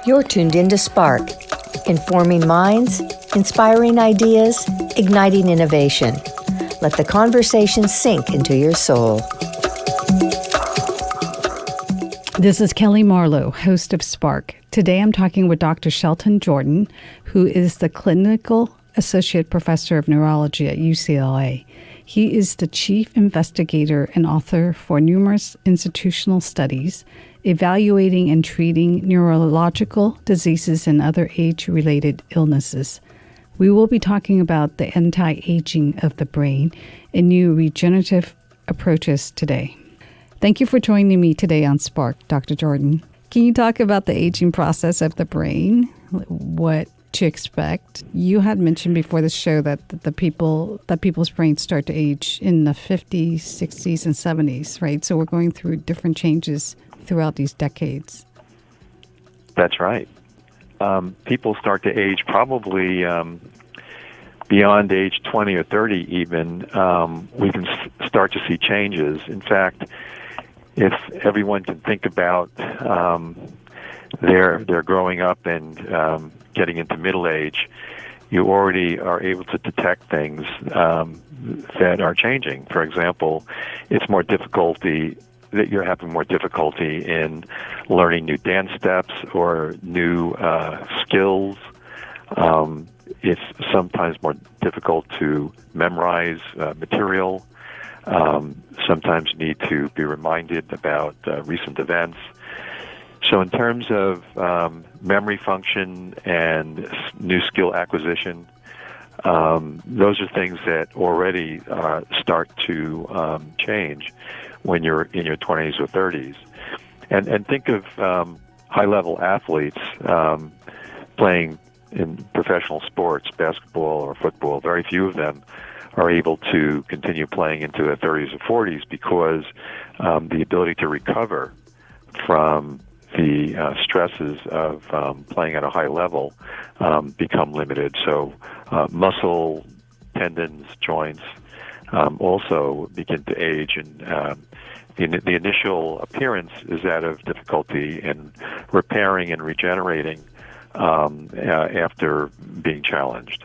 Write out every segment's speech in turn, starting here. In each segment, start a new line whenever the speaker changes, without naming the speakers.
You're tuned into Spark, informing minds, inspiring ideas, igniting innovation. Let the conversation sink into your soul.
This is Kelly Marlowe, host of Spark. Today I'm talking with Dr. Sheldon Jordan, who is the Clinical Associate Professor of Neurology at UCLA. He is the chief investigator and author for numerous institutional studies evaluating and treating neurological diseases and other age-related illnesses. We will be talking about the anti-aging of the brain and new regenerative approaches today. Thank you for joining me today on Spark, Dr. Jordan. Can you talk about the aging process of the brain? What to expect? You had mentioned before the show that people's brains start to age in the 50s, 60s, and 70s, right? So we're going through different changes throughout these decades.
That's right. People start to age probably beyond age 20 or 30 even. We can start to see changes. In fact, if everyone can think about their growing up and getting into middle age, you already are able to detect things that are changing. For example, you're having more difficulty in learning new dance steps or new skills. It's sometimes more difficult to memorize material. Sometimes you need to be reminded about recent events. So in terms of memory function and new skill acquisition, those are things that already start to change when you're in your 20s or 30s. And think of high-level athletes playing in professional sports, basketball or football. Very few of them are able to continue playing into their 30s or 40s because the ability to recover from the stresses of playing at a high level become limited. So muscle, tendons, joints also begin to age, and the initial appearance is that of difficulty in repairing and regenerating after being challenged.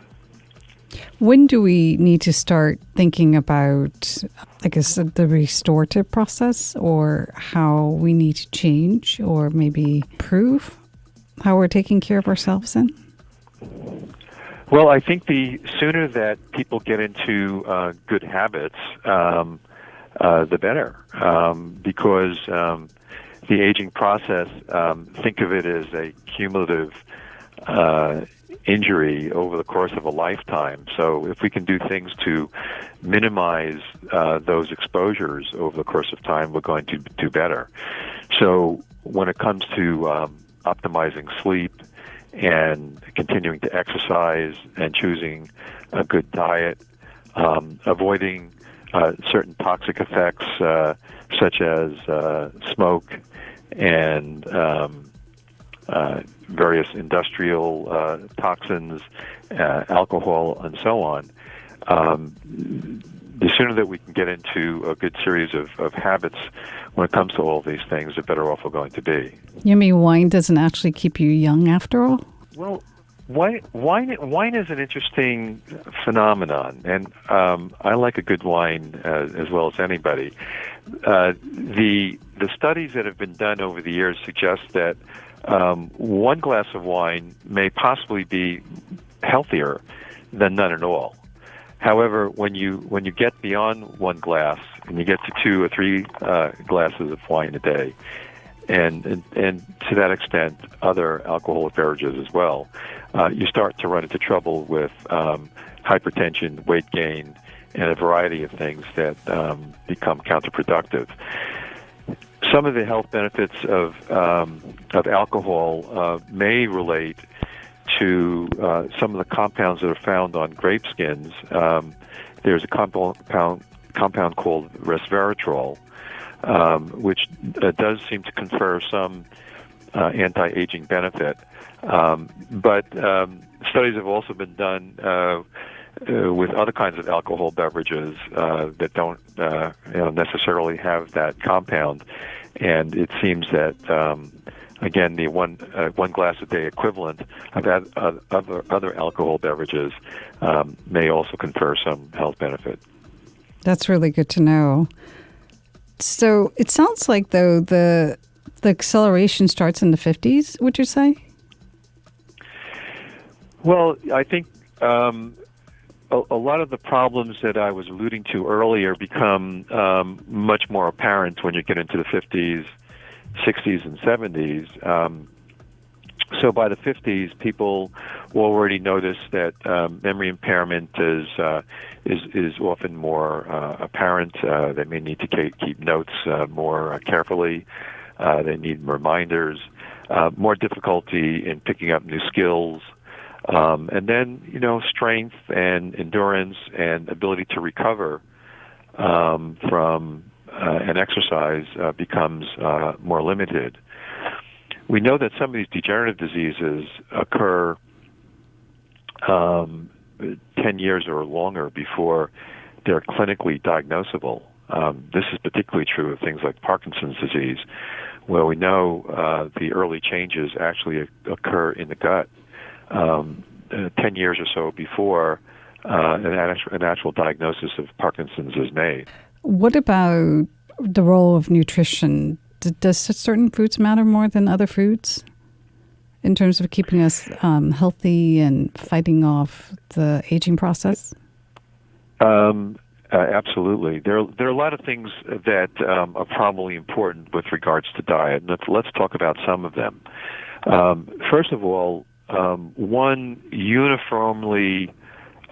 When do we need to start thinking about, I guess, the restorative process, or how we need to change or maybe improve how we're taking care of ourselves then?
Well, I think the sooner that people get into good habits, the better, because the aging process, think of it as a cumulative injury over the course of a lifetime. So if we can do things to minimize those exposures over the course of time, we're going to do better. So when it comes to optimizing sleep and continuing to exercise and choosing a good diet, avoiding certain toxic effects such as smoke and various industrial toxins, alcohol, and so on. The sooner that we can get into a good series of habits when it comes to all these things, the better off we're going to be.
You mean wine doesn't actually keep you young after all?
Well, wine is an interesting phenomenon, and I like a good wine as well as anybody. The studies that have been done over the years suggest that one glass of wine may possibly be healthier than none at all. However, when you get beyond one glass and you get to 2 or 3 glasses of wine a day, and to that extent other alcoholic beverages as well, you start to run into trouble with hypertension, weight gain, and a variety of things that become counterproductive. Some of the health benefits of alcohol may relate to some of the compounds that are found on grape skins. There's a compound called resveratrol, which does seem to confer some anti-aging benefit. But studies have also been done with other kinds of alcohol beverages that don't necessarily have that compound. And it seems that again, the one glass a day equivalent of other alcohol beverages may also confer some health benefit.
That's really good to know. So it sounds like, though, the acceleration starts in the 50s, would you say?
Well, I think a lot of the problems that I was alluding to earlier become much more apparent when you get into the 50s, 60s, and 70s. So by the 50s, people already noticed that memory impairment is often more apparent. They may need to keep notes more carefully. They need reminders, more difficulty in picking up new skills, and then strength and endurance and ability to recover from an exercise becomes more limited. We know that some of these degenerative diseases occur 10 years or longer before they're clinically diagnosable. This is particularly true of things like Parkinson's disease, where we know the early changes actually occur in the gut 10 years or so before an actual diagnosis of Parkinson's is made.
What about the role of nutrition? Does certain foods matter more than other foods in terms of keeping us healthy and fighting off the aging process?
Absolutely. There are a lot of things that are probably important with regards to diet. And let's talk about some of them. First of all, one uniformly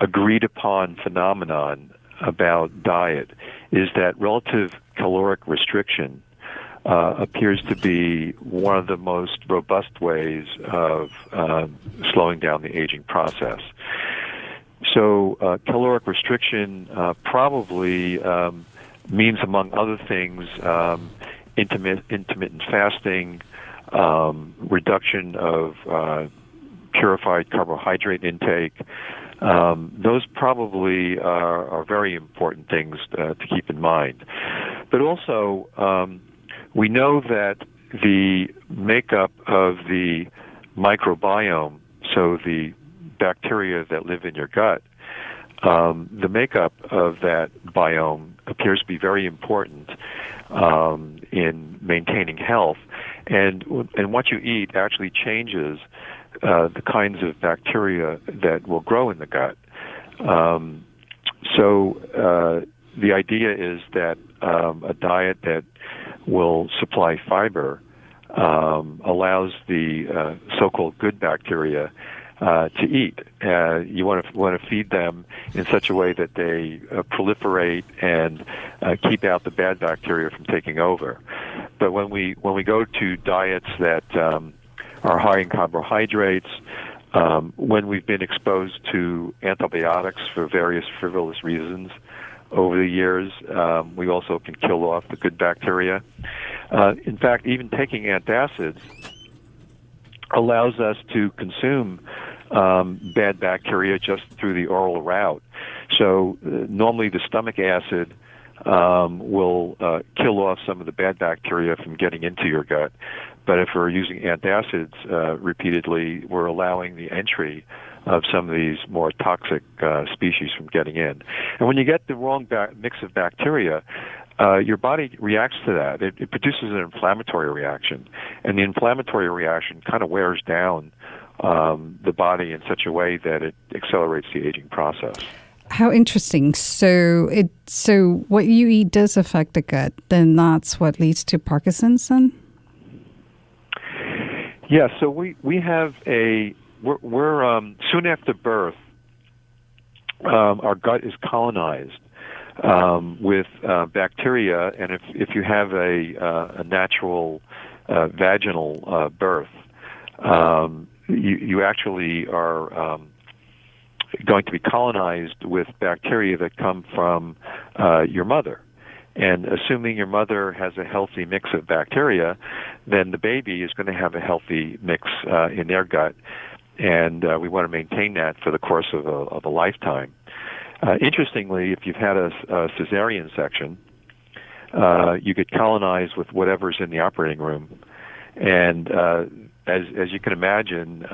agreed upon phenomenon about diet is that relative caloric restriction appears to be one of the most robust ways of slowing down the aging process. So caloric restriction probably means, among other things, intermittent fasting, reduction of purified carbohydrate intake. Those probably are very important things to keep in mind. But also, we know that the makeup of the microbiome, so the bacteria that live in your gut, the makeup of that biome appears to be very important in maintaining health. And what you eat actually changes the kinds of bacteria that will grow in the gut. So the idea is that a diet that will supply fiber allows the so-called good bacteria to eat. You want to feed them in such a way that they proliferate and keep out the bad bacteria from taking over. But when we go to diets that are high in carbohydrates, when we've been exposed to antibiotics for various frivolous reasons over the years, we also can kill off the good bacteria. In fact, even taking antacids allows us to consume bad bacteria just through the oral route. So normally the stomach acid will kill off some of the bad bacteria from getting into your gut. But if we're using antacids repeatedly, we're allowing the entry of some of these more toxic species from getting in. And when you get the wrong mix of bacteria, your body reacts to that. It produces an inflammatory reaction, and the inflammatory reaction kind of wears down the body in such a way that it accelerates the aging process.
How interesting. So what you eat does affect the gut. Then that's what leads to Parkinson's then?
Yeah, so we have we're soon after birth, our gut is colonized with bacteria, and if you have a natural vaginal birth, you actually are going to be colonized with bacteria that come from your mother. And assuming your mother has a healthy mix of bacteria, then the baby is going to have a healthy mix in their gut, and we want to maintain that for the course of a lifetime. Interestingly, if you've had a cesarean section, you get colonized with whatever's in the operating room, And as you can imagine,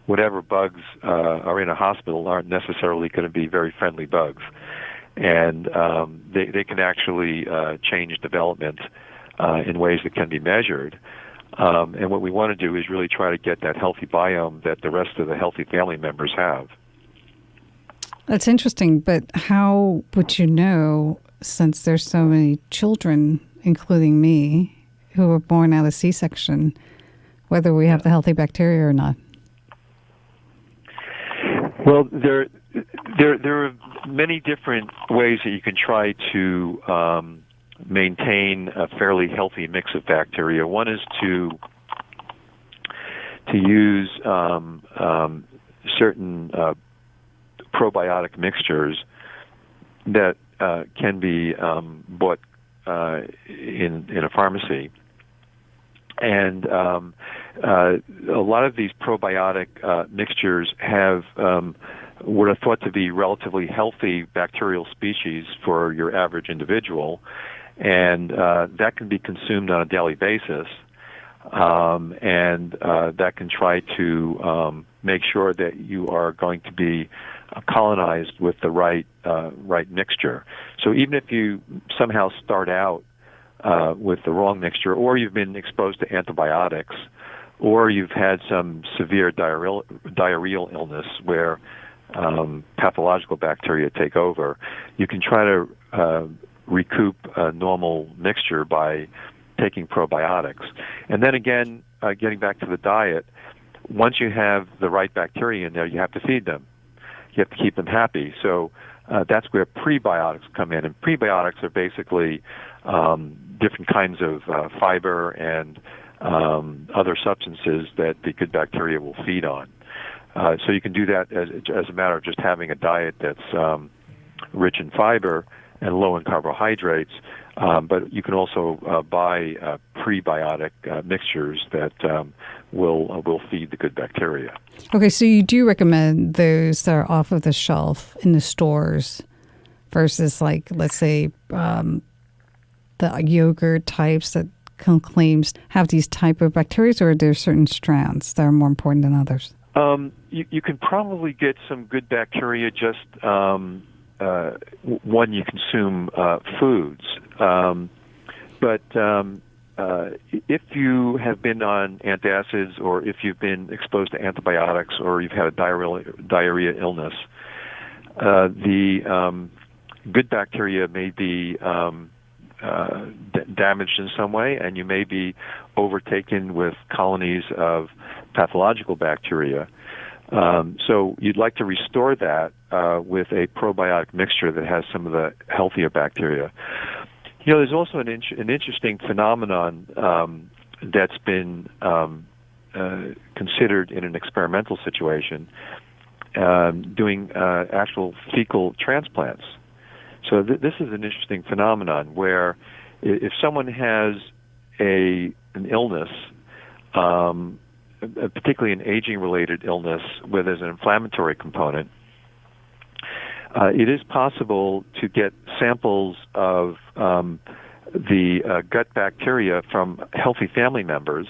whatever bugs are in a hospital aren't necessarily going to be very friendly bugs. And they can actually change development in ways that can be measured. And what we want to do is really try to get that healthy biome that the rest of the healthy family members have.
That's interesting, but how would you know, since there's so many children, including me, who were born out of C-section, whether we have the healthy bacteria or not?
Well, there are many different ways that you can try to maintain a fairly healthy mix of bacteria. One is to use certain probiotic mixtures that can be bought in a pharmacy. And a lot of these probiotic mixtures have what are thought to be relatively healthy bacterial species for your average individual, and that can be consumed on a daily basis. And that can try to make sure that you are going to be colonized with the right mixture. So even if you somehow start out with the wrong mixture, or you've been exposed to antibiotics, or you've had some severe diarrheal illness where pathological bacteria take over, you can try to recoup a normal mixture by taking probiotics. And then again, getting back to the diet, once you have the right bacteria in there, you have to feed them. You have to keep them happy. So that's where prebiotics come in. And prebiotics are basically different kinds of fiber and other substances that the good bacteria will feed on. So you can do that as a matter of just having a diet that's rich in fiber and low in carbohydrates. But you can also buy prebiotic mixtures that will feed the good bacteria.
Okay, so you do recommend those that are off of the shelf in the stores versus, like, let's say, the yogurt types that claims have these type of bacteria, or are there certain strands that are more important than others?
You can probably get some good bacteria just when you consume foods. But if you have been on antacids, or if you've been exposed to antibiotics, or you've had a diarrhea illness, the good bacteria may be damaged in some way, and you may be overtaken with colonies of pathological bacteria. So you'd like to restore that with a probiotic mixture that has some of the healthier bacteria. You know, there's also an interesting phenomenon that's been considered in an experimental situation, doing actual fecal transplants. So this is an interesting phenomenon where if someone has an illness, particularly an aging-related illness where there's an inflammatory component, it is possible to get samples of the gut bacteria from healthy family members,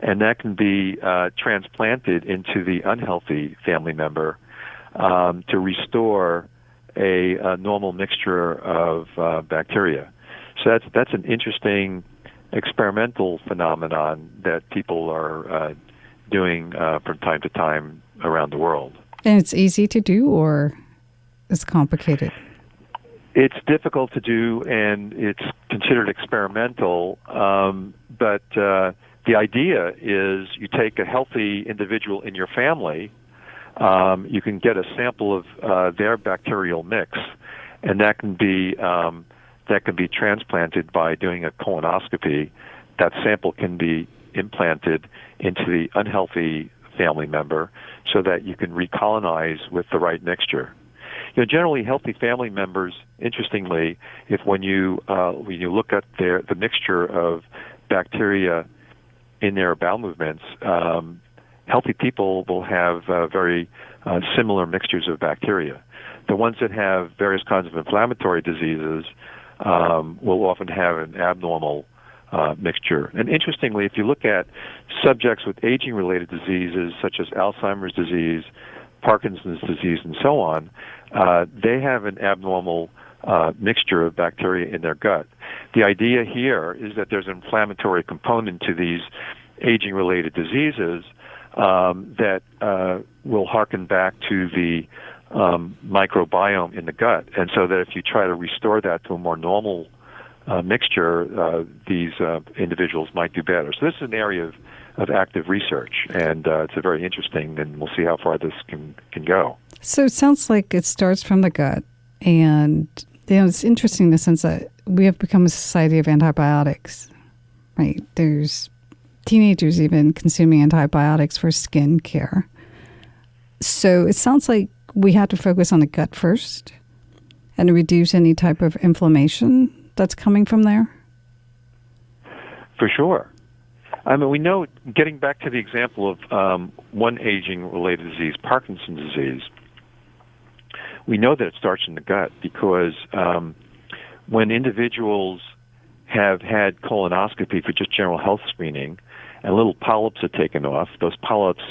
and that can be transplanted into the unhealthy family member to restore a normal mixture of bacteria. So that's an interesting experimental phenomenon that people are doing from time to time around the world.
And it's easy to do, or it's complicated?
It's difficult to do, and it's considered experimental. But the idea is you take a healthy individual in your family, you can get a sample of their bacterial mix, and that can be transplanted by doing a colonoscopy. That sample can be implanted into the unhealthy family member so that you can recolonize with the right mixture. You know, generally, healthy family members, interestingly, when you look at the mixture of bacteria in their bowel movements, healthy people will have very similar mixtures of bacteria. The ones that have various kinds of inflammatory diseases will often have an abnormal mixture. And interestingly, if you look at subjects with aging-related diseases such as Alzheimer's disease, Parkinson's disease, and so on, they have an abnormal mixture of bacteria in their gut. The idea here is that there's an inflammatory component to these aging-related diseases that will harken back to the microbiome in the gut. And so that if you try to restore that to a more normal mixture, these individuals might do better. So this is an area of active research, and it's a very interesting, and we'll see how far this can go.
So it sounds like it starts from the gut, and it's interesting in the sense that we have become a society of antibiotics, right? There's teenagers even consuming antibiotics for skin care. So it sounds like we have to focus on the gut first and reduce any type of inflammation that's coming from there?
For sure. I mean, we know, getting back to the example of one aging-related disease, Parkinson's disease, we know that it starts in the gut because when individuals have had colonoscopy for just general health screening and little polyps are taken off, those polyps,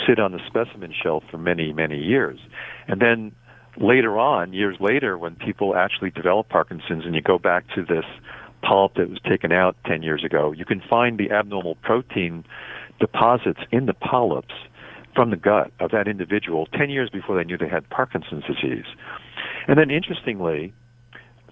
sit on the specimen shelf for many, many years. And then later on, years later, when people actually develop Parkinson's and you go back to this polyp that was taken out 10 years ago, you can find the abnormal protein deposits in the polyps from the gut of that individual 10 years before they knew they had Parkinson's disease. And then interestingly,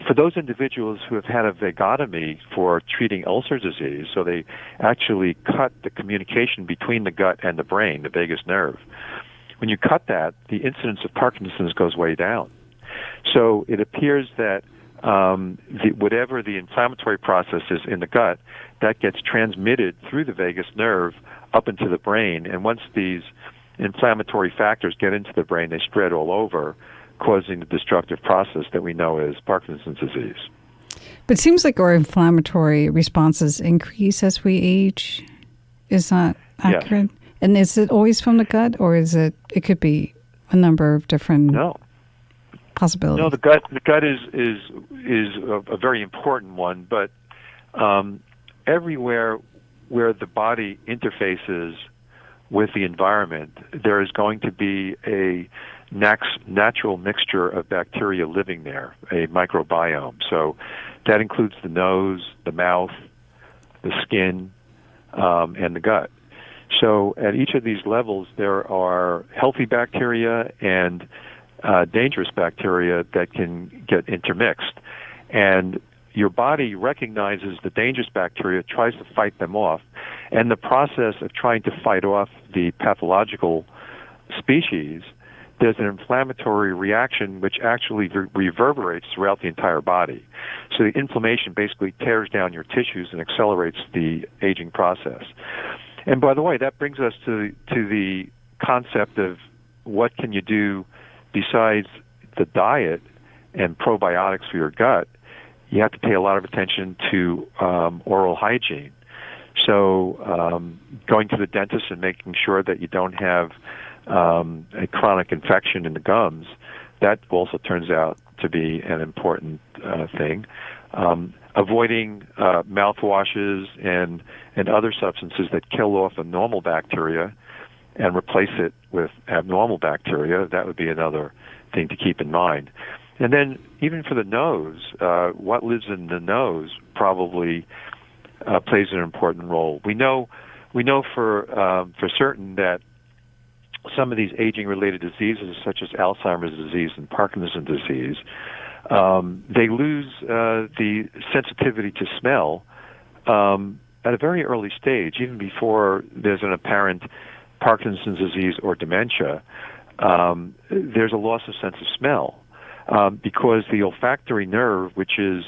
for those individuals who have had a vagotomy for treating ulcer disease, so they actually cut the communication between the gut and the brain, the vagus nerve, when you cut that, the incidence of Parkinson's goes way down. So it appears that whatever the inflammatory process is in the gut, that gets transmitted through the vagus nerve up into the brain. And once these inflammatory factors get into the brain, they spread all over, causing the destructive process that we know as Parkinson's disease.
But it seems like our inflammatory responses increase as we age. Is that accurate? Yes. And is it always from the gut, or is it could be a number of different possibilities?
No, the gut is a very important one, but everywhere where the body interfaces with the environment, there is going to be a natural mixture of bacteria living there, a microbiome. So that includes the nose, the mouth, the skin, and the gut. So at each of these levels, there are healthy bacteria and dangerous bacteria that can get intermixed. And your body recognizes the dangerous bacteria, tries to fight them off, and the process of trying to fight off the pathological species, there's an inflammatory reaction which actually reverberates throughout the entire body. So the inflammation basically tears down your tissues and accelerates the aging process. And by the way, that brings us to the concept of what can you do besides the diet and probiotics for your gut. You have to pay a lot of attention to oral hygiene. So going to the dentist and making sure that you don't have a chronic infection in the gums, that also turns out to be an important thing. Avoiding mouthwashes and other substances that kill off a normal bacteria and replace it with abnormal bacteria, that would be another thing to keep in mind. And then even for the nose, what lives in the nose probably plays an important role. We know for certain that some of these aging-related diseases, such as Alzheimer's disease and Parkinson's disease, they lose the sensitivity to smell at a very early stage, even before there's an apparent Parkinson's disease or dementia. There's a loss of sense of smell because the olfactory nerve, which is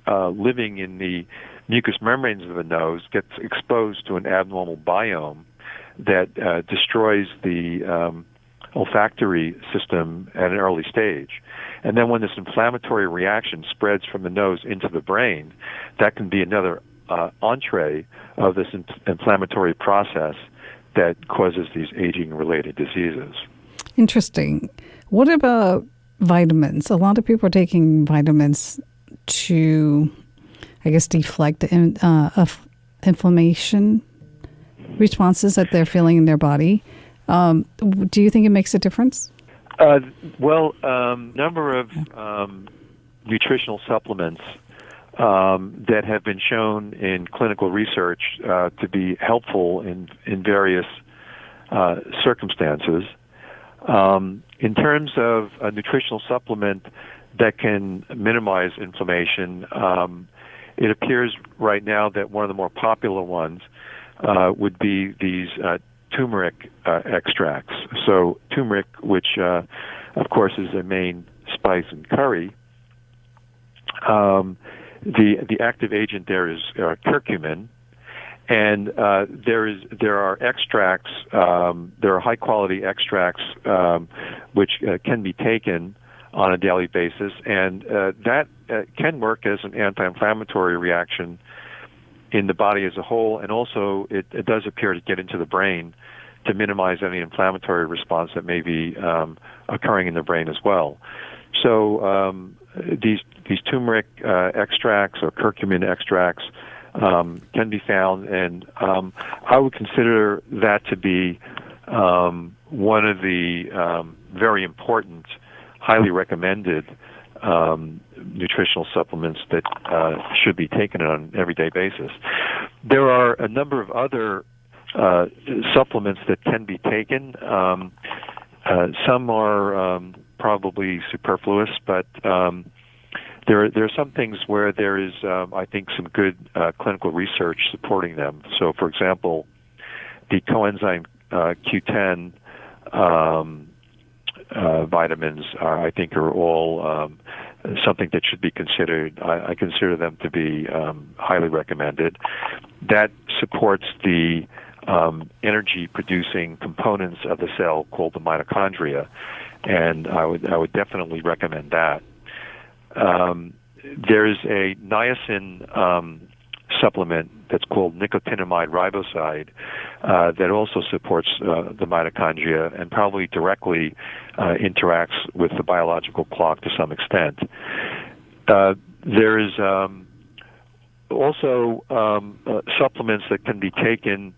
living in the mucous membranes of the nose, gets exposed to an abnormal biome that destroys the olfactory system at an early stage. And then when this inflammatory reaction spreads from the nose into the brain, that can be another entree of this inflammatory process that causes these aging-related diseases.
Interesting. What about vitamins? A lot of people are taking vitamins to I guess, deflect of inflammation responses that they're feeling in their body. Do you think it makes a difference?
Number of nutritional supplements that have been shown in clinical research to be helpful in various circumstances. In terms of a nutritional supplement that can minimize inflammation, it appears right now that one of the more popular ones would be these turmeric extracts. So turmeric, which of course is a main spice in curry, the active agent there is curcumin, and there are extracts, there are high quality extracts which can be taken on a daily basis, and that can work as an anti-inflammatory reaction in the body as a whole, and also it does appear to get into the brain to minimize any inflammatory response that may be occurring in the brain as well. So these turmeric extracts or curcumin extracts can be found, and I would consider that to be one of the very important, highly recommended nutritional supplements that should be taken on an everyday basis. There are a number of other supplements that can be taken. Some are probably superfluous, but there are some things where there is, I think, some good clinical research supporting them. So, for example, the coenzyme Q10 vitamins, I think, are all something that should be considered. I consider them to be highly recommended. That supports the energy-producing components of the cell called the mitochondria, and I would definitely recommend that. There's a niacin supplement that's called nicotinamide riboside that also supports the mitochondria and probably directly interacts with the biological clock to some extent. There's also supplements that can be taken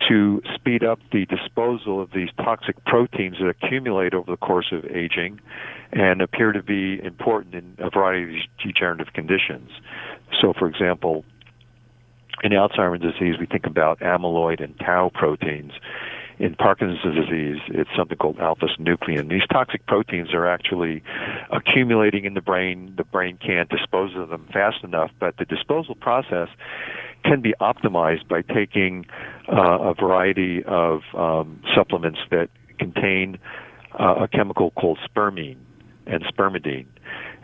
to speed up the disposal of these toxic proteins that accumulate over the course of aging and appear to be important in a variety of these degenerative conditions. So, for example, in Alzheimer's disease, we think about amyloid and tau proteins. In Parkinson's disease, it's something called alpha-synuclein. These toxic proteins are actually accumulating in the brain. The brain can't dispose of them fast enough, but the disposal process can be optimized by taking a variety of supplements that contain a chemical called spermine and spermidine.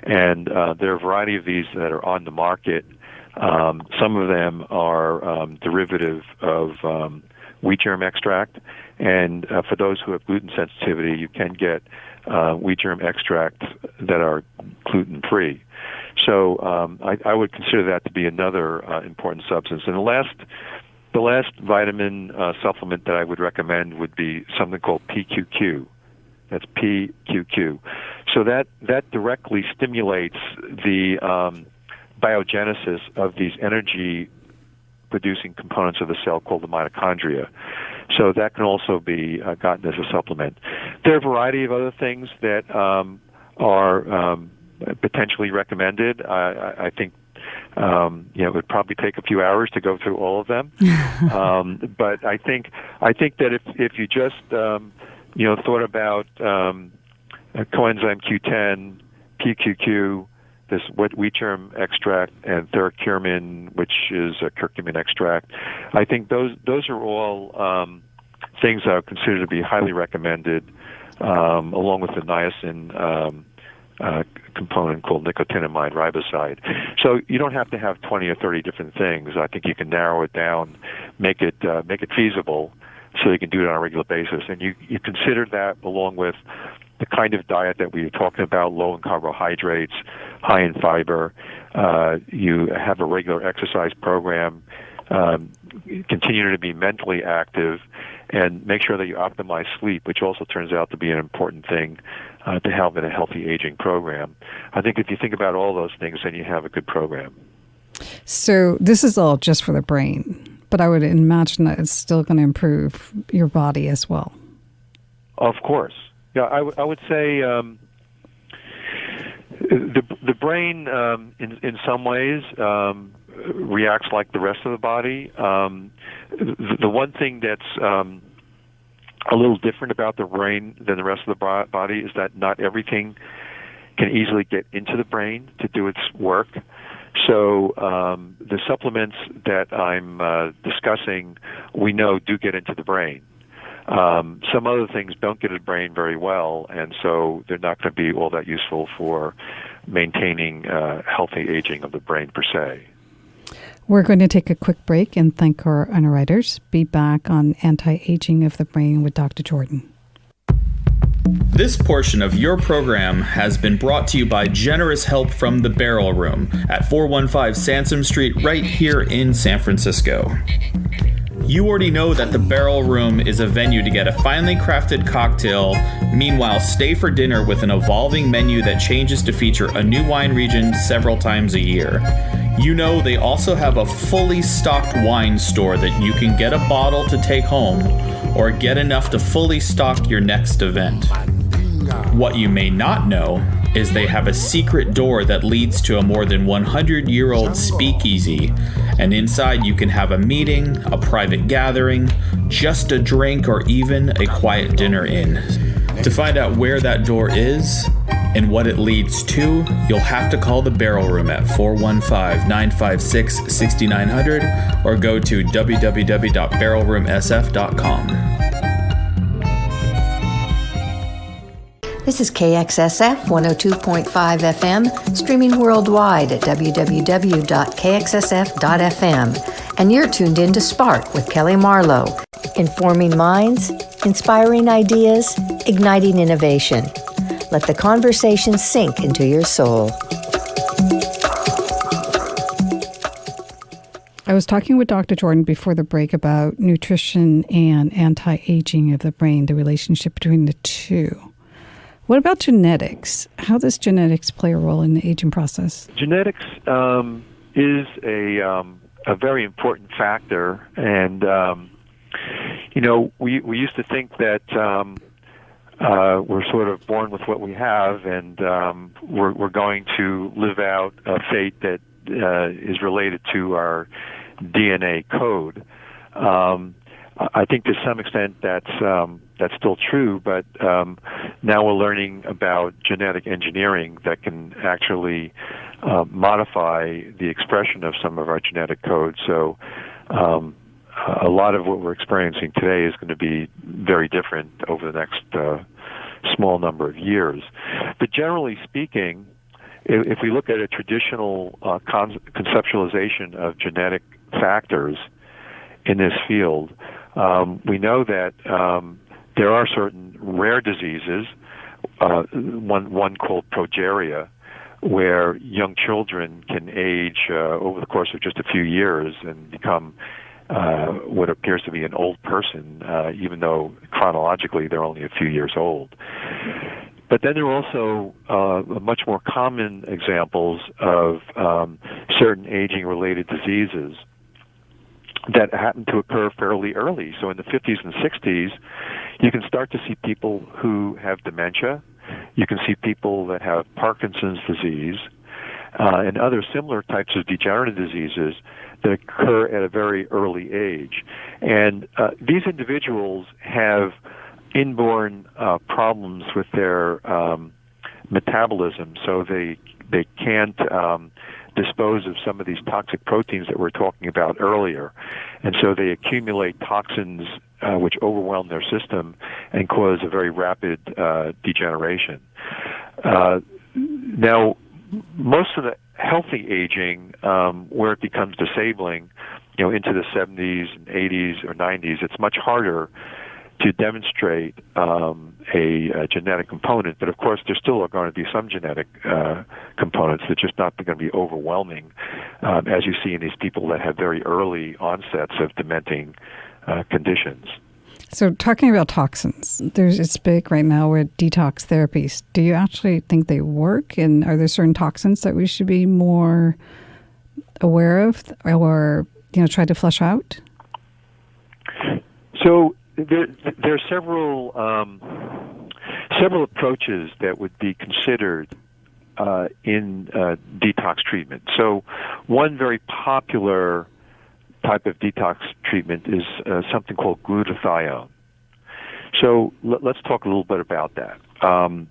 And there are a variety of these that are on the market. Some of them are derivative of wheat germ extract, and for those who have gluten sensitivity, you can get wheat germ extracts that are gluten-free. So I would consider that to be another important substance. And the last vitamin supplement that I would recommend would be something called PQQ. That's PQQ. So that directly stimulates the biogenesis of these energy-producing components of the cell called the mitochondria. So that can also be gotten as a supplement. There are a variety of other things that are potentially recommended. I think it would probably take a few hours to go through all of them. But I think that if you just thought about coenzyme Q10, PQQ, this wheat germ extract, and thuricurmin, which is a curcumin extract, I think those are all things I would consider to be highly recommended, along with the niacin component called nicotinamide riboside. So you don't have to have 20 or 30 different things. I think you can narrow it down, make it feasible, so you can do it on a regular basis. And you consider that along with the kind of diet that we were talking about, low in carbohydrates, high in fiber. You have a regular exercise program, continue to be mentally active, and make sure that you optimize sleep, which also turns out to be an important thing to have in a healthy aging program. I think if you think about all those things, then you have a good program.
So this is all just for the brain, but I would imagine that it's still going to improve your body as well.
Of course. Yeah, I would say the brain, in some ways, reacts like the rest of the body. The one thing that's a little different about the brain than the rest of the body is that not everything can easily get into the brain to do its work. So the supplements that I'm discussing, we know do get into the brain. Some other things don't get to the brain very well, and so they're not going to be all that useful for maintaining healthy aging of the brain per se.
We're going to take a quick break and thank our underwriters. Be back on Anti-Aging of the Brain with Dr. Jordan.
This portion of your program has been brought to you by generous help from the Barrel Room at 415 Sansom Street right here in San Francisco. You already know that the Barrel Room is a venue to get a finely crafted cocktail, meanwhile stay for dinner with an evolving menu that changes to feature a new wine region several times a year. You know they also have a fully stocked wine store that you can get a bottle to take home or get enough to fully stock your next event. What you may not know is they have a secret door that leads to a more than 100-year-old speakeasy, and inside you can have a meeting, a private gathering, just a drink, or even a quiet dinner in. To find out where that door is and what it leads to, you'll have to call the Barrel Room at 415-956-6900 or go to www.barrelroomsf.com.
This is KXSF 102.5 FM, streaming worldwide at www.kxsf.fm. And you're tuned in to Spark with Kelly Marlowe, informing minds, inspiring ideas, igniting innovation. Let the conversation sink into your soul.
I was talking with Dr. Jordan before the break about nutrition and anti-aging of the brain, the relationship between the two. What about genetics? How does genetics play a role in the aging process?
Genetics is a very important factor, and we used to think that we're sort of born with what we have, and we're going to live out a fate that is related to our DNA code. I think to some extent that's still true, but now we're learning about genetic engineering that can actually modify the expression of some of our genetic codes. So a lot of what we're experiencing today is going to be very different over the next small number of years. But generally speaking, if we look at a traditional conceptualization of genetic factors in this field, we know that there are certain rare diseases, one called progeria, where young children can age over the course of just a few years and become what appears to be an old person, even though chronologically they're only a few years old. But then there are also much more common examples of certain aging-related diseases that happen to occur fairly early. So in the 50s and 60s, you can start to see people who have dementia. You can see people that have Parkinson's disease and other similar types of degenerative diseases that occur at a very early age. And these individuals have inborn problems with their metabolism, so they can't dispose of some of these toxic proteins that we were talking about earlier. And so they accumulate toxins which overwhelm their system and cause a very rapid degeneration. Now, most of the healthy aging, where it becomes disabling, into the 70s and 80s or 90s, it's much harder to demonstrate a genetic component, but of course there still are going to be some genetic components. They're just not going to be overwhelming, as you see in these people that have very early onsets of dementing conditions.
So talking about toxins, it's big right now with detox therapies. Do you actually think they work? And are there certain toxins that we should be more aware of or, try to flush out?
So there are several approaches that would be considered in detox treatment. So one very popular type of detox treatment is something called glutathione. So let's talk a little bit about that. And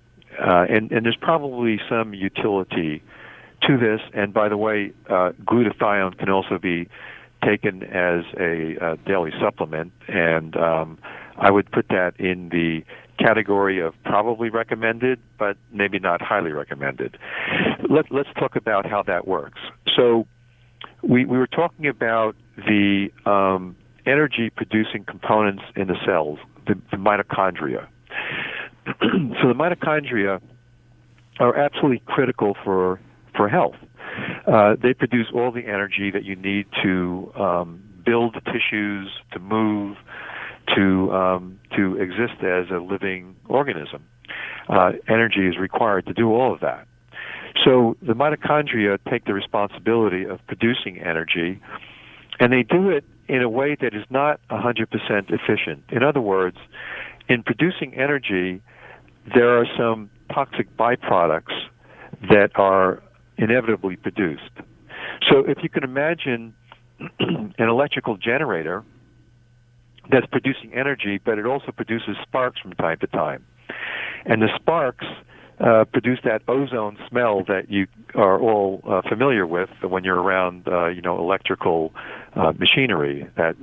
there's probably some utility to this. And by the way, glutathione can also be taken as a daily supplement, and I would put that in the category of probably recommended, but maybe not highly recommended. Let's talk about how that works. So we were talking about the energy-producing components in the cells, the mitochondria. So the mitochondria are absolutely critical for health. They produce all the energy that you need to build the tissues, to move, to exist as a living organism. Energy is required to do all of that. So the mitochondria take the responsibility of producing energy, and they do it in a way that is not 100% efficient. In other words, in producing energy, there are some toxic byproducts that are inevitably produced. So if you can imagine an electrical generator that's producing energy, but it also produces sparks from time to time. And the sparks produce that ozone smell that you are all familiar with when you're around, electrical machinery. That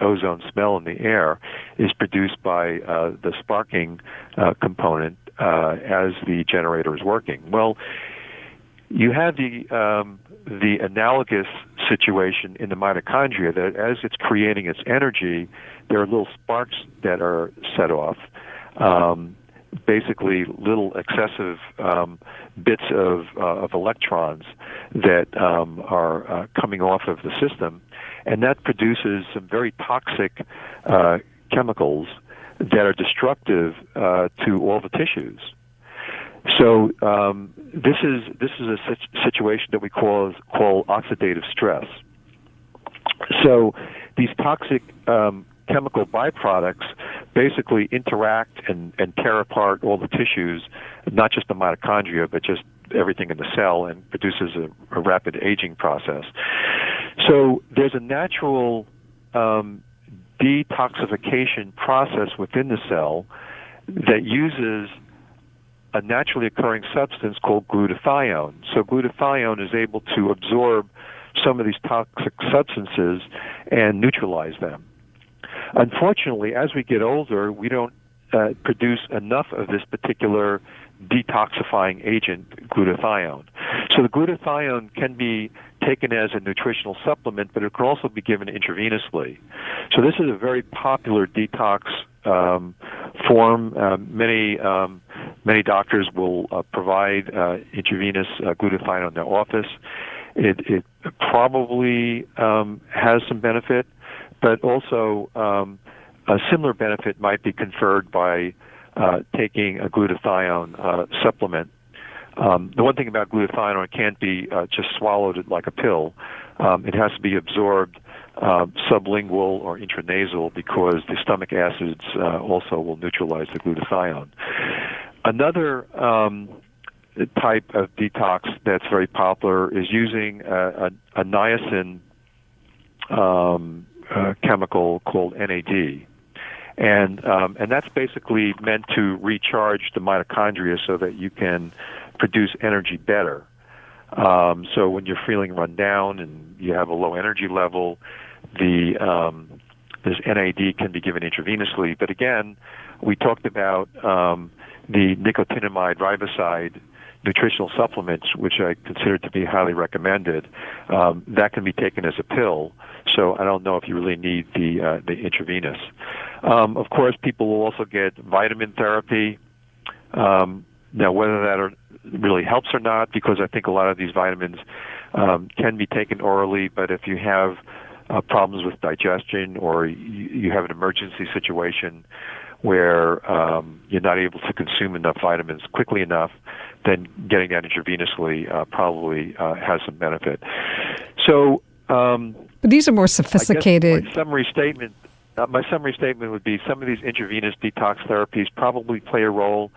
ozone smell in the air is produced by the sparking component as the generator is working. Well, you have the analogous situation in the mitochondria that as it's creating its energy, there are little sparks that are set off, basically little excessive bits of electrons that are coming off of the system, and that produces some very toxic chemicals that are destructive to all the tissues. So this is a situation that we call oxidative stress. So these toxic chemical byproducts basically interact and tear apart all the tissues, not just the mitochondria, but just everything in the cell, and produces a rapid aging process. So there's a natural detoxification process within the cell that uses a naturally occurring substance called glutathione. So glutathione is able to absorb some of these toxic substances and neutralize them. Unfortunately, as we get older, we don't produce enough of this particular detoxifying agent, glutathione. So the glutathione can be taken as a nutritional supplement, but it can also be given intravenously. So this is a very popular detox form. Many doctors will provide intravenous glutathione in their office. It probably has some benefit, but also a similar benefit might be conferred by taking a glutathione supplement. The one thing about glutathione, it can't be just swallowed like a pill. It has to be absorbed sublingual or intranasal, because the stomach acids also will neutralize the glutathione. Another type of detox that's very popular is using a niacin chemical called NAD. And that's basically meant to recharge the mitochondria so that you can produce energy better. So when you're feeling run down and you have a low energy level, this NAD can be given intravenously. But again, we talked about the nicotinamide riboside nutritional supplements, which I consider to be highly recommended. That can be taken as a pill. So I don't know if you really need the intravenous. Of course, people will also get vitamin therapy. Now, whether that really helps or not, because I think a lot of these vitamins can be taken orally, but if you have problems with digestion, or you have an emergency situation where you're not able to consume enough vitamins quickly enough, then getting that intravenously probably has some benefit. So,
But these are more sophisticated.
My summary statement would be some of these intravenous detox therapies probably play a role,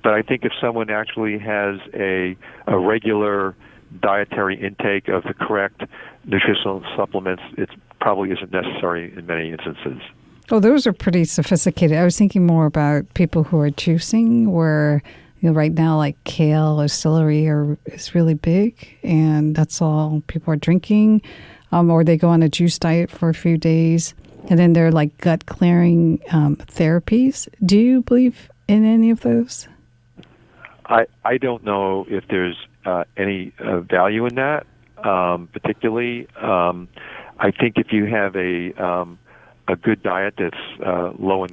but I think if someone actually has a regular dietary intake of the correct nutritional supplements, it probably isn't necessary in many instances.
Oh, those are pretty sophisticated. I was thinking more about people who are juicing, where right now, like kale or celery is really big, and that's all people are drinking, or they go on a juice diet for a few days, and then they're like gut clearing therapies. Do you believe in any of those?
I don't know if there's any value in that, particularly. I think if you have a good diet that's low in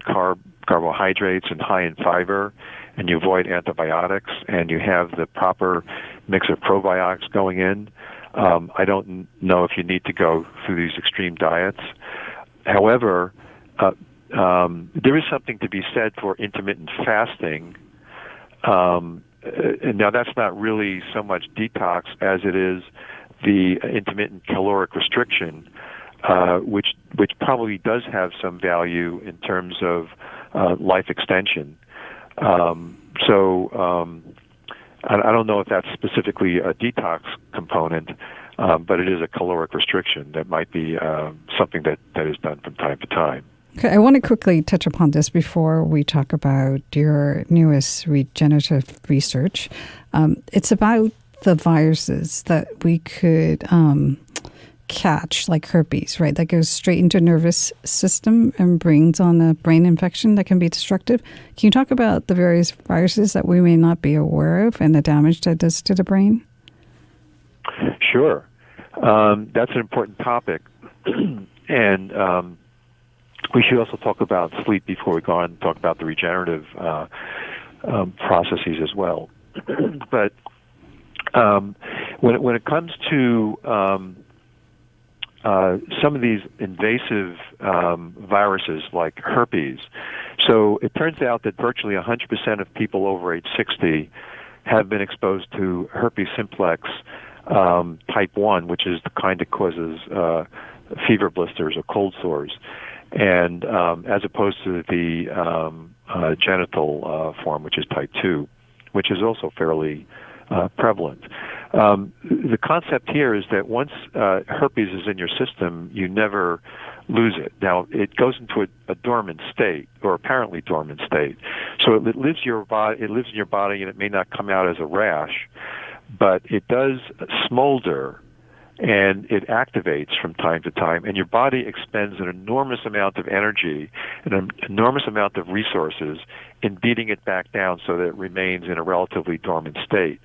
carbohydrates and high in fiber, and you avoid antibiotics, and you have the proper mix of probiotics going in, I don't know if you need to go through these extreme diets. However, there is something to be said for intermittent fasting. And now that's not really so much detox as it is the intermittent caloric restriction, which probably does have some value in terms of life extension. I don't know if that's specifically a detox component, but it is a caloric restriction that might be something that is done from time to time.
Okay, I want to quickly touch upon this before we talk about your newest regenerative research. It's about the viruses that we could catch, like herpes, right? That goes straight into the nervous system and brings on a brain infection that can be destructive. Can you talk about the various viruses that we may not be aware of and the damage that does to the brain?
Sure. That's an important topic. And we should also talk about sleep before we go on and talk about the regenerative processes as well. But when it comes to some of these invasive viruses like herpes, so it turns out that virtually 100% of people over age 60 have been exposed to herpes simplex type 1, which is the kind that causes fever blisters or cold sores, and as opposed to the genital form, which is type 2, which is also fairly prevalent. The concept here is that once herpes is in your system, you never lose it. Now, it goes into a dormant state, or apparently dormant state. So it lives in your body, and it may not come out as a rash, but it does smolder, and it activates from time to time, and your body expends an enormous amount of energy and an enormous amount of resources in beating it back down so that it remains in a relatively dormant state.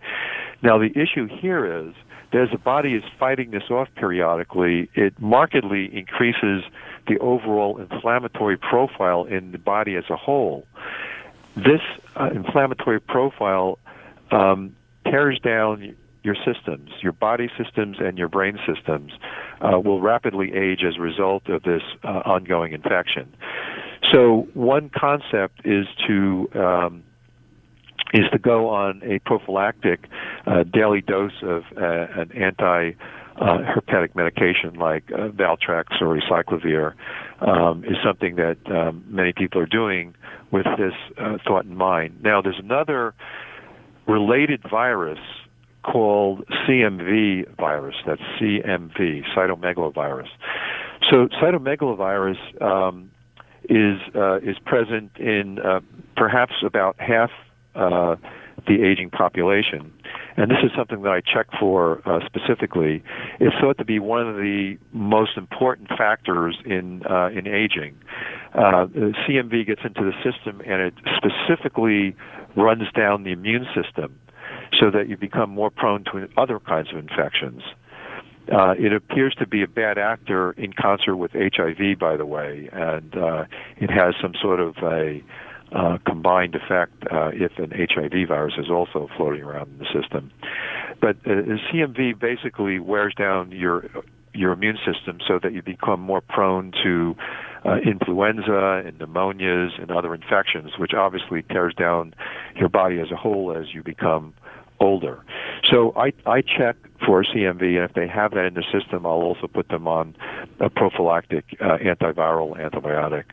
Now, the issue here is that as the body is fighting this off periodically, it markedly increases the overall inflammatory profile in the body as a whole. This inflammatory profile tears down your systems, your body systems and your brain systems will rapidly age as a result of this ongoing infection. So one concept is to go on a prophylactic daily dose of an anti-herpetic medication like Valtrex or Recyclovir is something that many people are doing with this thought in mind. Now, there's another related virus called CMV virus. That's CMV, cytomegalovirus. So cytomegalovirus is present in perhaps about half the aging population, and this is something that I check for specifically. It's thought to be one of the most important factors in aging. CMV gets into the system, and it specifically runs down the immune system, so that you become more prone to other kinds of infections. It appears to be a bad actor in concert with HIV, by the way, and it has some sort of a combined effect if an HIV virus is also floating around in the system. But CMV basically wears down your immune system so that you become more prone to influenza and pneumonias and other infections, which obviously tears down your body as a whole as you become older. So I check for for CMV, and if they have that in their system, I'll also put them on a prophylactic antiviral antibiotic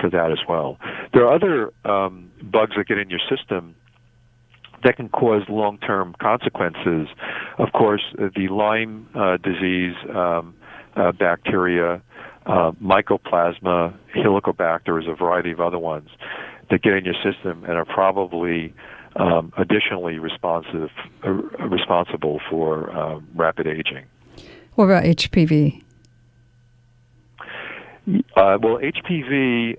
for that as well. There are other bugs that get in your system that can cause long-term consequences. Of course, the Lyme disease bacteria, Mycoplasma, Helicobacter, there's a variety of other ones that get in your system and are probably additionally responsible for rapid aging.
What about HPV?
Well, HPV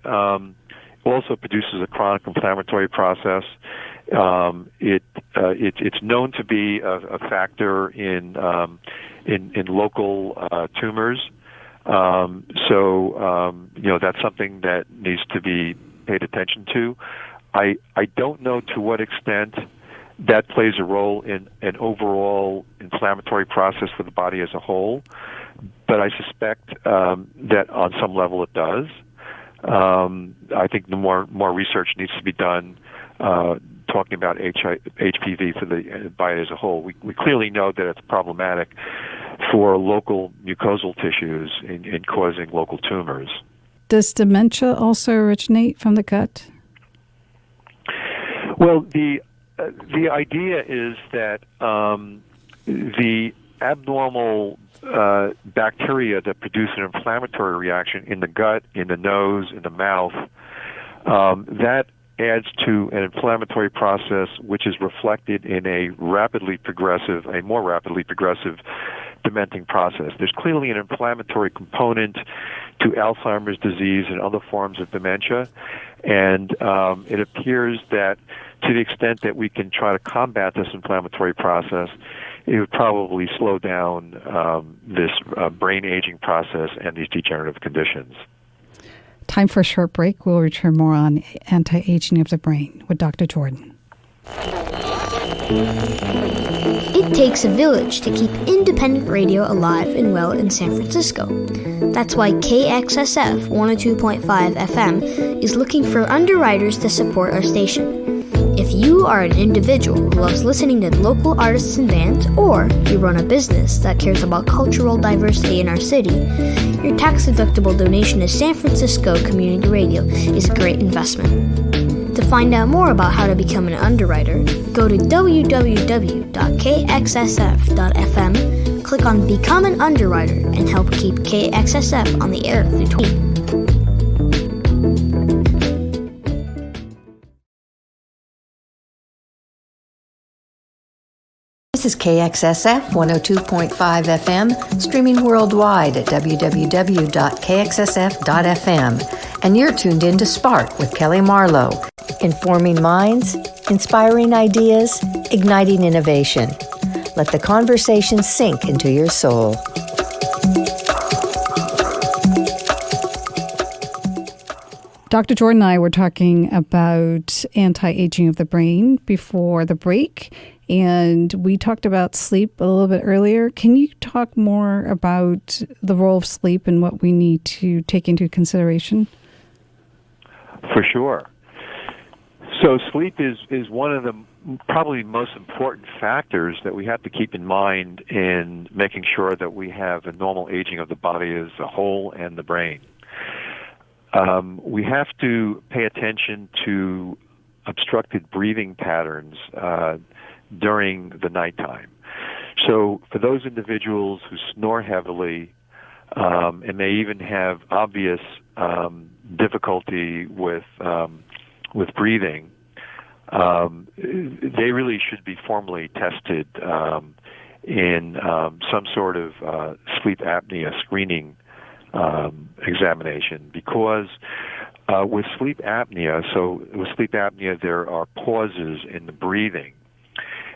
also produces a chronic inflammatory process. It's known to be a factor in local tumors. That's something that needs to be paid attention to. I don't know to what extent that plays a role in an overall inflammatory process for the body as a whole, but I suspect that on some level it does. I think the more research needs to be done talking about HPV for the body as a whole. We clearly know that it's problematic for local mucosal tissues in causing local tumors.
Does dementia also originate from the gut?
Well, the idea is that the abnormal bacteria that produce an inflammatory reaction in the gut, in the nose, in the mouth, that adds to an inflammatory process which is reflected in a more rapidly progressive dementing process. There's clearly an inflammatory component to Alzheimer's disease and other forms of dementia, and it appears that to the extent that we can try to combat this inflammatory process, it would probably slow down this brain aging process and these degenerative conditions.
Time for a short break. We'll return more on anti-aging of the brain with Dr. Jordan.
It takes a village to keep independent radio alive and well in San Francisco. That's why KXSF 102.5 FM is looking for underwriters to support our station. If you are an individual who loves listening to local artists and bands, or you run a business that cares about cultural diversity in our city, your tax-deductible donation to San Francisco Community Radio is a great investment. To find out more about how to become an underwriter, go to www.kxsf.fm, click on Become an Underwriter, and help keep KXSF on the air through 20.
This is KXSF 102.5 FM, streaming worldwide at www.kxsf.fm. And you're tuned in to Spark with Kelly Marlowe, informing minds, inspiring ideas, igniting innovation. Let the conversation sink into your soul.
Dr. Jordan and I were talking about anti-aging of the brain before the break, and we talked about sleep a little bit earlier. Can you talk more about the role of sleep and what we need to take into consideration?
For sure. So sleep is one of the probably most important factors that we have to keep in mind in making sure that we have a normal aging of the body as a whole and the brain. We have to pay attention to obstructed breathing patterns during the nighttime. So for those individuals who snore heavily and they even have obvious difficulty with breathing, they really should be formally tested in some sort of sleep apnea screening examination, because with sleep apnea, there are pauses in the breathing.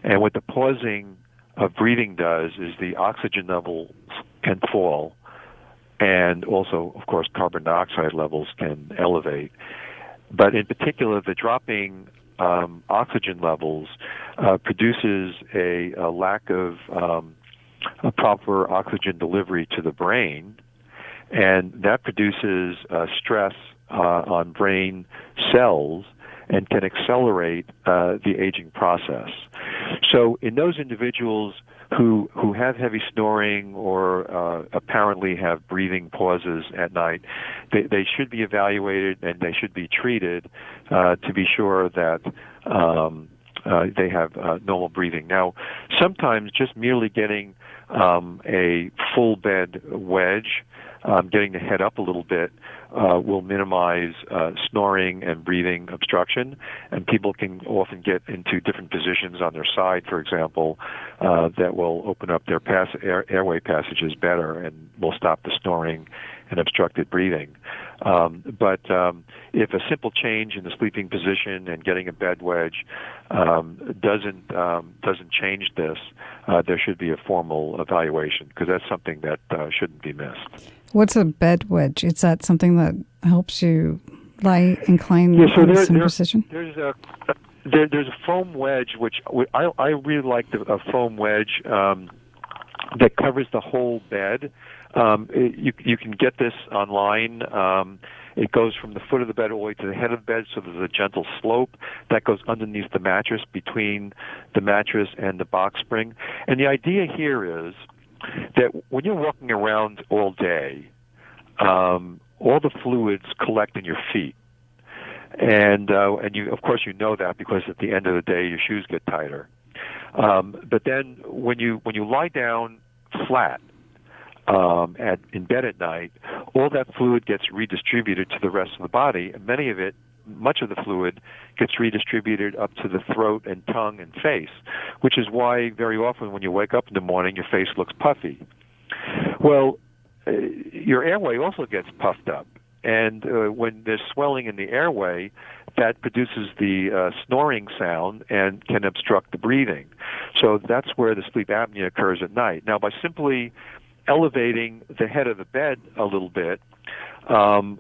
And what the pausing of breathing does is the oxygen levels can fall, and also, of course, carbon dioxide levels can elevate. But in particular, the dropping oxygen levels produces a lack of a proper oxygen delivery to the brain, and that produces stress on brain cells and can accelerate the aging process. So in those individuals who have heavy snoring or apparently have breathing pauses at night, they should be evaluated and they should be treated to be sure that they have normal breathing. Now, sometimes just merely getting a full bed wedge, getting the head up a little bit, will minimize snoring and breathing obstruction, and people can often get into different positions on their side, for example, that will open up their airway passages better and will stop the snoring and obstructed breathing. But if a simple change in the sleeping position and getting a bed wedge doesn't change this, there should be a formal evaluation, because that's something that shouldn't be missed.
What's a bed wedge? Is that something that helps you incline
so
with some precision?
There's a foam wedge, which I really like a foam wedge that covers the whole bed. You can get this online. It goes from the foot of the bed all the way to the head of the bed, so there's a gentle slope that goes underneath the mattress, between the mattress and the box spring. And the idea here is that when you're walking around all day, all the fluids collect in your feet. And you, of course, you know that because at the end of the day, your shoes get tighter. But then when you lie down flat in bed at night, all that fluid gets redistributed to the rest of the body, and much of the fluid gets redistributed up to the throat and tongue and face, which is why very often when you wake up in the morning, your face looks puffy. Well, your airway also gets puffed up, and when there's swelling in the airway, that produces the snoring sound and can obstruct the breathing. So that's where the sleep apnea occurs at night. Now, by simply elevating the head of the bed a little bit,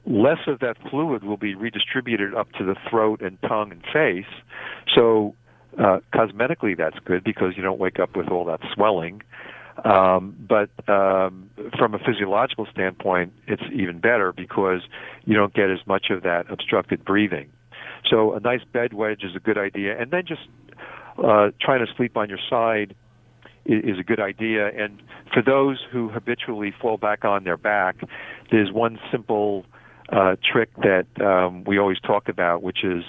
less of that fluid will be redistributed up to the throat and tongue and face. So cosmetically that's good because you don't wake up with all that swelling. But from a physiological standpoint, it's even better because you don't get as much of that obstructed breathing. So a nice bed wedge is a good idea. And then just trying to sleep on your side is a good idea. And for those who habitually fall back on their back, there's one simple trick that we always talk about, which is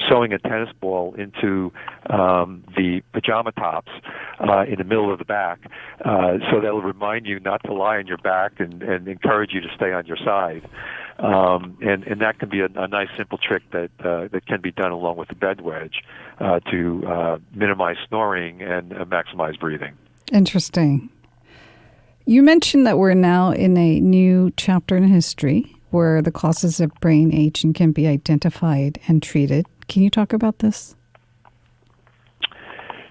sewing a tennis ball into the pajama tops in the middle of the back, so that'll remind you not to lie on your back and encourage you to stay on your side. And that can be a nice simple trick that can be done along with the bed wedge to minimize snoring and maximize breathing.
Interesting. You mentioned that we're now in a new chapter in history where the causes of brain aging can be identified and treated. Can you talk about this?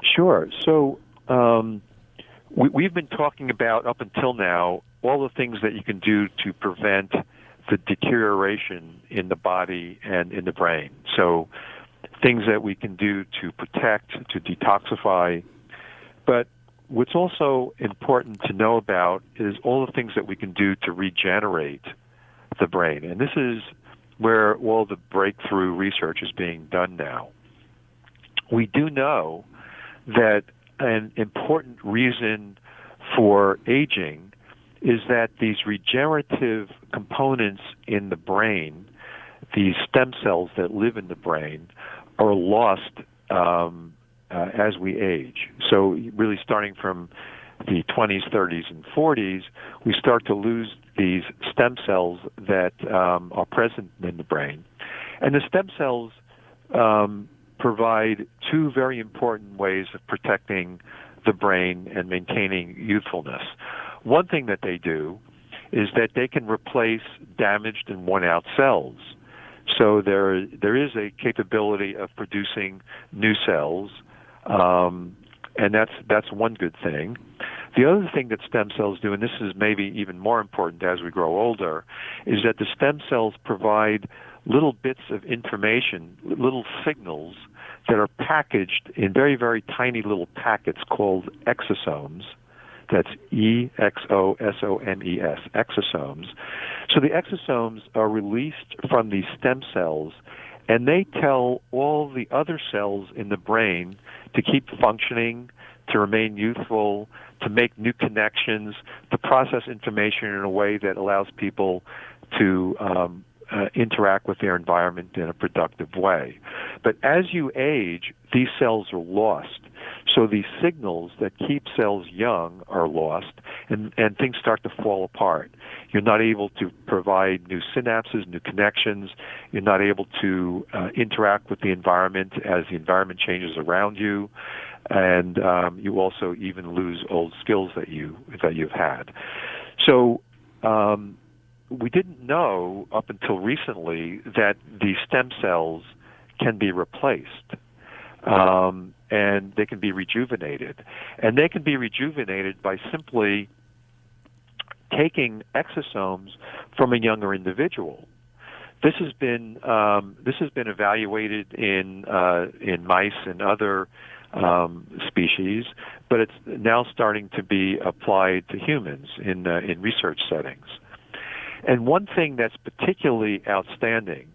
Sure. So we've been talking about, up until now, all the things that you can do to prevent the deterioration in the body and in the brain. So things that we can do to protect, to detoxify. But what's also important to know about is all the things that we can do to regenerate the brain. And this is where all the breakthrough research is being done now. We do know that an important reason for aging is that these regenerative components in the brain, these stem cells that live in the brain, are lost as we age. So really starting from the 20s, 30s, and 40s, we start to lose these stem cells that are present in the brain. And the stem cells provide two very important ways of protecting the brain and maintaining youthfulness. One thing that they do is that they can replace damaged and worn-out cells. So there is a capability of producing new cells, and that's one good thing. The other thing that stem cells do, and this is maybe even more important as we grow older, is that the stem cells provide little bits of information, little signals that are packaged in very, very tiny little packets called exosomes. That's E-X-O-S-O-M-E-S, exosomes. So the exosomes are released from these stem cells, and they tell all the other cells in the brain to keep functioning, to remain youthful, to make new connections, to process information in a way that allows people to interact with their environment in a productive way. But as you age, these cells are lost. So these signals that keep cells young are lost, and things start to fall apart. You're not able to provide new synapses, new connections. You're not able to interact with the environment as the environment changes around you, and you also even lose old skills that you've had. So we didn't know up until recently that these stem cells can be replaced. And they can be rejuvenated. And they can be rejuvenated by simply taking exosomes from a younger individual. This has been evaluated in mice and other species, but it's now starting to be applied to humans in research settings. And one thing that's particularly outstanding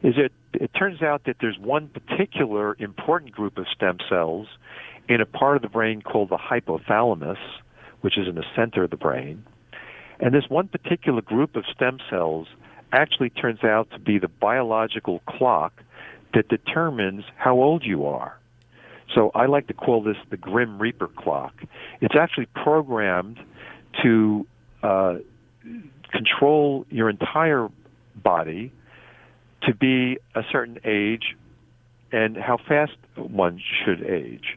is that it turns out that there's one particular important group of stem cells in a part of the brain called the hypothalamus, which is in the center of the brain. And this one particular group of stem cells actually turns out to be the biological clock that determines how old you are. So I like to call this the Grim Reaper clock. It's actually programmed to control your entire body to be a certain age and how fast one should age.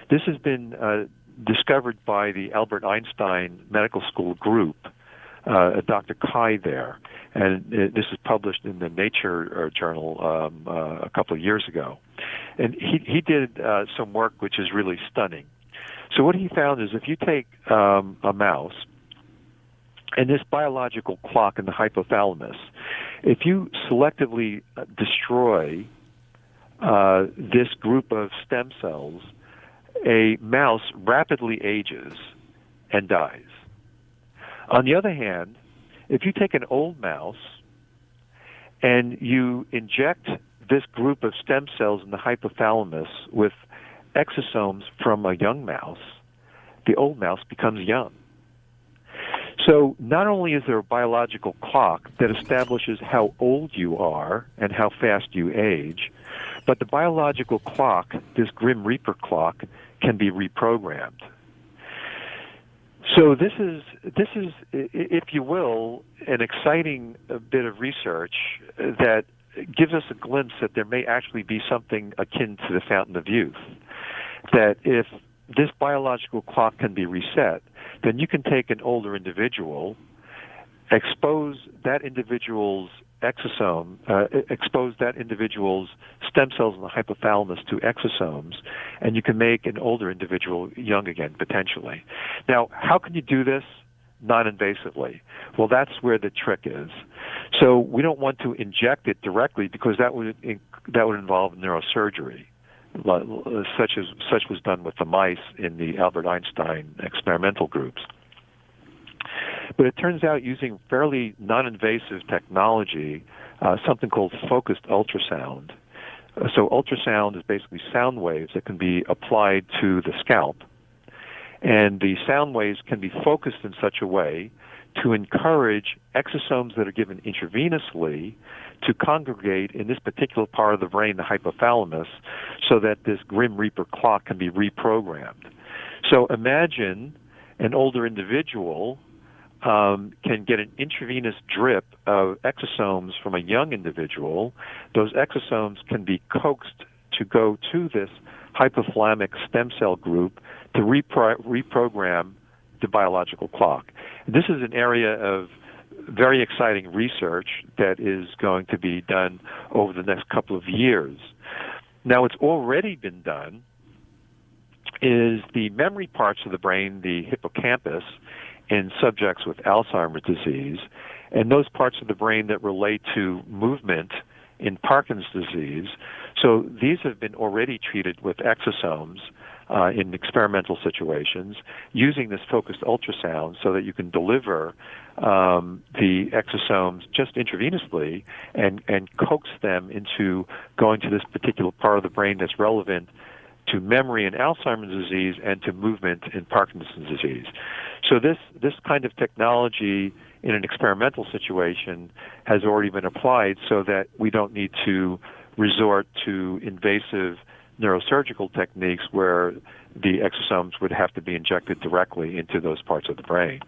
This has been discovered by the Albert Einstein Medical School group, Dr. Kai there, and this is published in the Nature journal a couple of years ago. And he did some work which is really stunning. So what he found is if you take a mouse, and this biological clock in the hypothalamus, if you selectively destroy this group of stem cells, a mouse rapidly ages and dies. On the other hand, if you take an old mouse and you inject this group of stem cells in the hypothalamus with exosomes from a young mouse, the old mouse becomes young. So not only is there a biological clock that establishes how old you are and how fast you age, but the biological clock, this Grim Reaper clock, can be reprogrammed. So this is, if you will, an exciting bit of research that gives us a glimpse that there may actually be something akin to the fountain of youth. That if this biological clock can be reset, then you can take an older individual, expose that individual's exosome, expose that individual's stem cells in the hypothalamus to exosomes, and you can make an older individual young again, potentially. Now, how can you do this non-invasively? Well, that's where the trick is. So we don't want to inject it directly because that would involve neurosurgery. Such was done with the mice in the Albert Einstein experimental groups. But it turns out using fairly non-invasive technology, something called focused ultrasound. So ultrasound is basically sound waves that can be applied to the scalp. And the sound waves can be focused in such a way to encourage exosomes that are given intravenously to congregate in this particular part of the brain, the hypothalamus, so that this Grim Reaper clock can be reprogrammed. So imagine an older individual can get an intravenous drip of exosomes from a young individual. Those exosomes can be coaxed to go to this hypothalamic stem cell group to reprogram the biological clock. This is an area of very exciting research that is going to be done over the next couple of years. Now, what's already been done is the memory parts of the brain, the hippocampus, in subjects with Alzheimer's disease, and those parts of the brain that relate to movement in Parkinson's disease. So these have been already treated with exosomes in experimental situations using this focused ultrasound so that you can deliver the exosomes just intravenously and coax them into going to this particular part of the brain that's relevant to memory in Alzheimer's disease and to movement in Parkinson's disease. So this kind of technology in an experimental situation has already been applied so that we don't need to resort to invasive neurosurgical techniques where the exosomes would have to be injected directly into those parts of the brain.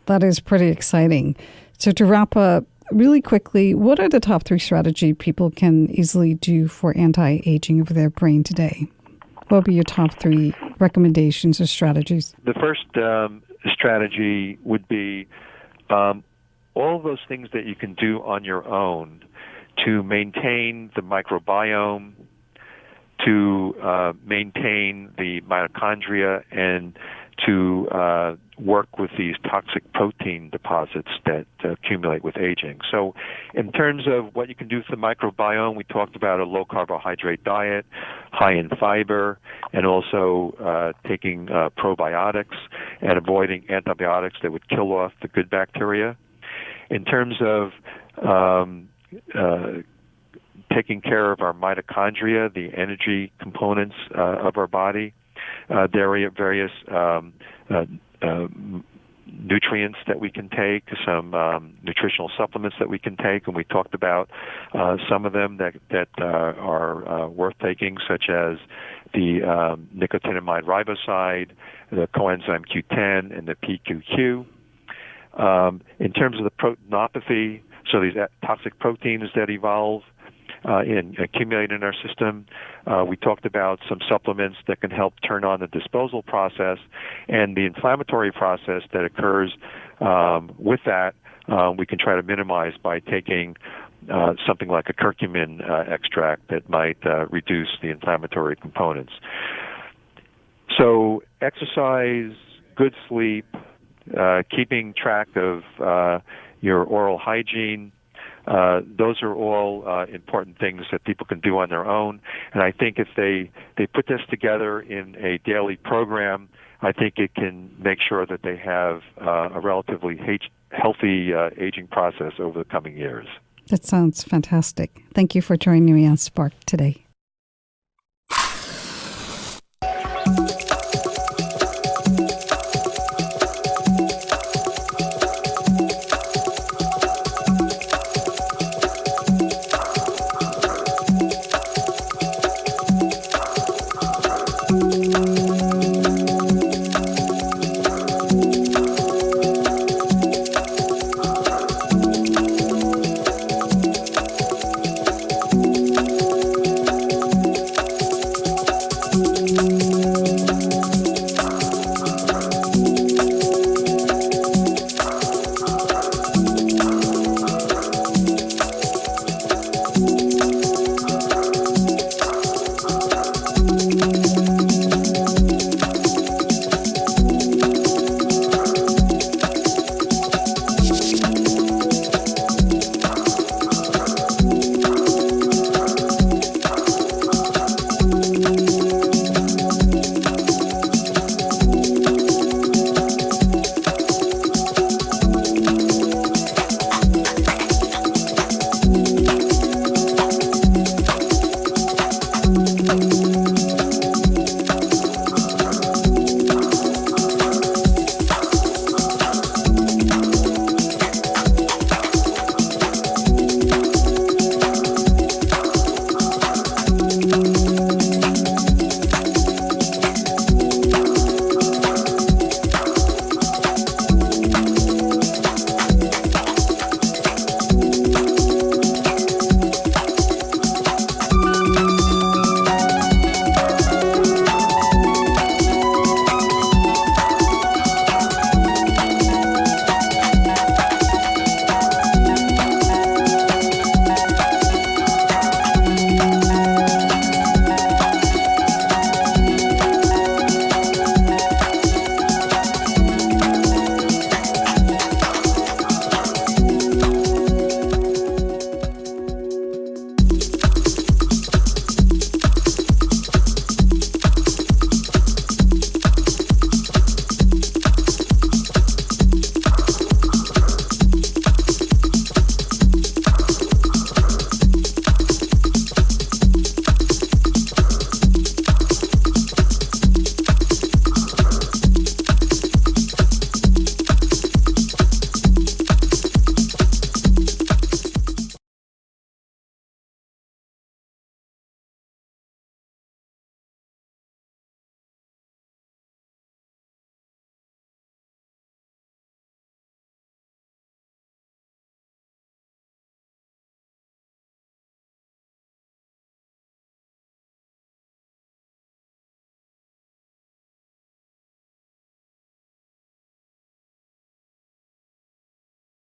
That is pretty exciting. So to wrap up really quickly, what are the top 3 strategies people can easily do for anti-aging of their brain today? What would be your top 3 recommendations or strategies?
The first strategy would be all of those things that you can do on your own to maintain the microbiome, to maintain the mitochondria, and to work with these toxic protein deposits that accumulate with aging. So in terms of what you can do for the microbiome, we talked about a low-carbohydrate diet, high in fiber, and also taking probiotics and avoiding antibiotics that would kill off the good bacteria. In terms of taking care of our mitochondria, the energy components of our body, there are various nutrients that we can take, some nutritional supplements that we can take, and we talked about some of them that are worth taking, such as the nicotinamide riboside, the coenzyme Q10, and the PQQ. In terms of the proteinopathy, so these toxic proteins that evolve and accumulate in our system, we talked about some supplements that can help turn on the disposal process, and the inflammatory process that occurs with that we can try to minimize by taking something like a curcumin extract that might reduce the inflammatory components. So exercise, good sleep, keeping track of your oral hygiene, those are all important things that people can do on their own. And I think if they put this together in a daily program, I think it can make sure that they have a relatively healthy aging process over the coming years.
That sounds fantastic. Thank you for joining me on Spark today.